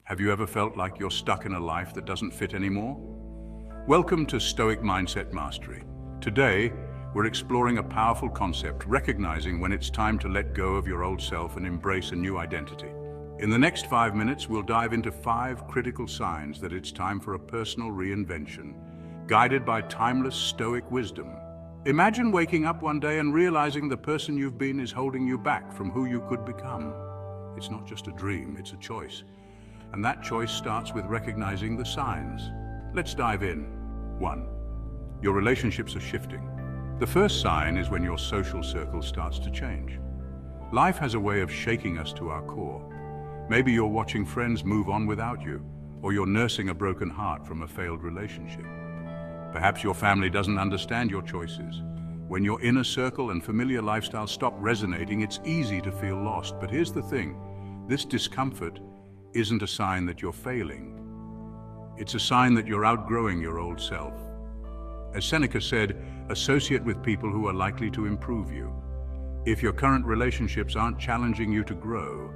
Have you ever felt like you're stuck in a life that doesn't fit anymore? Welcome to Stoic Mindset Mastery. Today, we're exploring a powerful concept, recognizing when it's time to let go of your old self and embrace a new identity. In the next 5 minutes, we'll dive into 5 critical signs that it's time for a personal reinvention, guided by timeless Stoic wisdom. Imagine waking up one day and realizing the person you've been is holding you back from who you could become. It's not just a dream, it's a choice. And that choice starts with recognizing the signs. Let's dive in. 1. Your relationships are shifting. The first sign is when your social circle starts to change. Life has a way of shaking us to our core. Maybe you're watching friends move on without you, or you're nursing a broken heart from a failed relationship. Perhaps your family doesn't understand your choices. When your inner circle and familiar lifestyle stop resonating, it's easy to feel lost. But here's the thing, this discomfort isn't a sign that you're failing. It's a sign that you're outgrowing your old self. As Seneca said, associate with people who are likely to improve you. If your current relationships aren't challenging you to grow,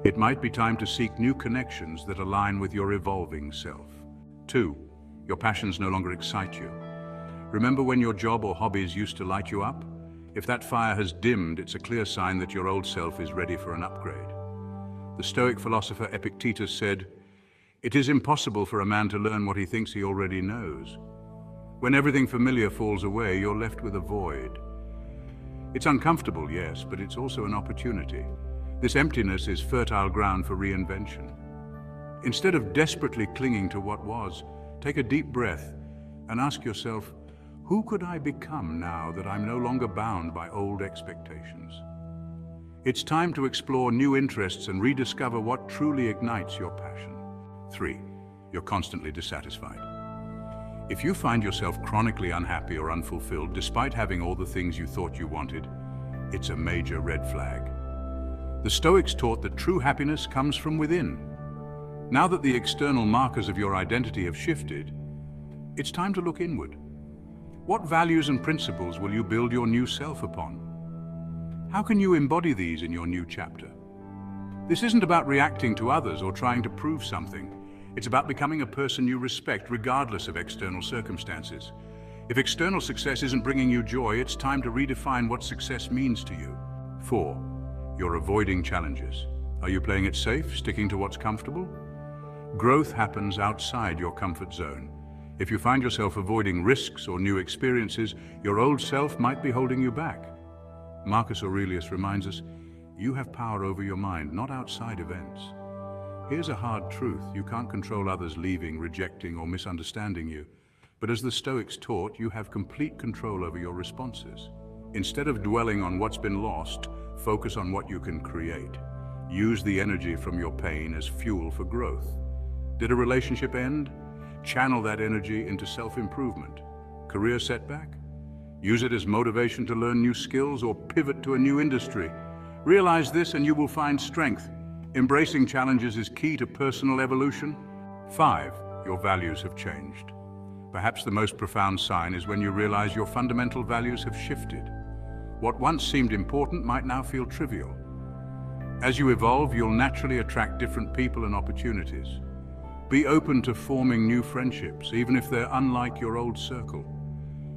it might be time to seek new connections that align with your evolving self. 2. Your passions no longer excite you. Remember when your job or hobbies used to light you up? If that fire has dimmed, it's a clear sign that your old self is ready for an upgrade. The Stoic philosopher Epictetus said, "It is impossible for a man to learn what he thinks he already knows." When everything familiar falls away, you're left with a void. It's uncomfortable, yes, but it's also an opportunity. This emptiness is fertile ground for reinvention. Instead of desperately clinging to what was, take a deep breath and ask yourself, who could I become now that I'm no longer bound by old expectations? It's time to explore new interests and rediscover what truly ignites your passion. 3. You're constantly dissatisfied. If you find yourself chronically unhappy or unfulfilled despite having all the things you thought you wanted, it's a major red flag. The Stoics taught that true happiness comes from within. Now that the external markers of your identity have shifted, it's time to look inward. What values and principles will you build your new self upon? How can you embody these in your new chapter? This isn't about reacting to others or trying to prove something. It's about becoming a person you respect regardless of external circumstances. If external success isn't bringing you joy, it's time to redefine what success means to you. 4. You're avoiding challenges. Are you playing it safe, sticking to what's comfortable? Growth happens outside your comfort zone. If you find yourself avoiding risks or new experiences, your old self might be holding you back. Marcus Aurelius reminds us, you have power over your mind, not outside events. Here's a hard truth, you can't control others leaving, rejecting, or misunderstanding you. But as the Stoics taught, you have complete control over your responses. Instead of dwelling on what's been lost, focus on what you can create. Use the energy from your pain as fuel for growth. Did a relationship end? Channel that energy into self-improvement. Career setback? Use it as motivation to learn new skills or pivot to a new industry. Realize this and you will find strength. Embracing challenges is key to personal evolution. 5. Your values have changed. Perhaps the most profound sign is when you realize your fundamental values have shifted. What once seemed important might now feel trivial. As you evolve, you'll naturally attract different people and opportunities. Be open to forming new friendships, even if they're unlike your old circle.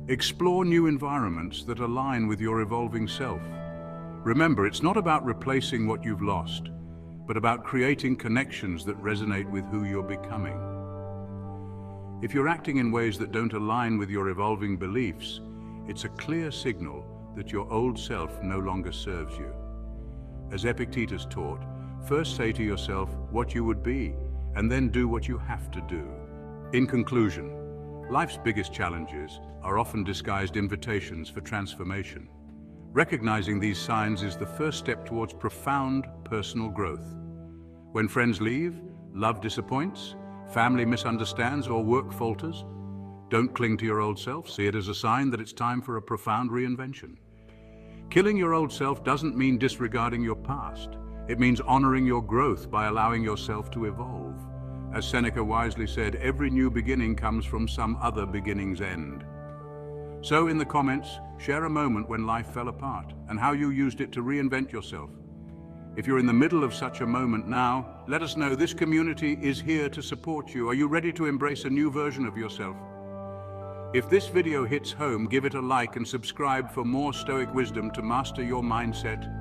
Explore new environments that align with your evolving self. Remember, it's not about replacing what you've lost, but about creating connections that resonate with who you're becoming. If you're acting in ways that don't align with your evolving beliefs, it's a clear signal that your old self no longer serves you. As Epictetus taught, first say to yourself what you would be, and then do what you have to do. In conclusion, life's biggest challenges are often disguised invitations for transformation. Recognizing these signs is the first step towards profound personal growth. When friends leave, love disappoints, family misunderstands, or work falters, don't cling to your old self. See it as a sign that it's time for a profound reinvention. Killing your old self doesn't mean disregarding your past. It means honoring your growth by allowing yourself to evolve. As Seneca wisely said, every new beginning comes from some other beginning's end. So in the comments, share a moment when life fell apart and how you used it to reinvent yourself. If you're in the middle of such a moment now, let us know. This community is here to support you. Are you ready to embrace a new version of yourself? If this video hits home, give it a like and subscribe for more Stoic wisdom to master your mindset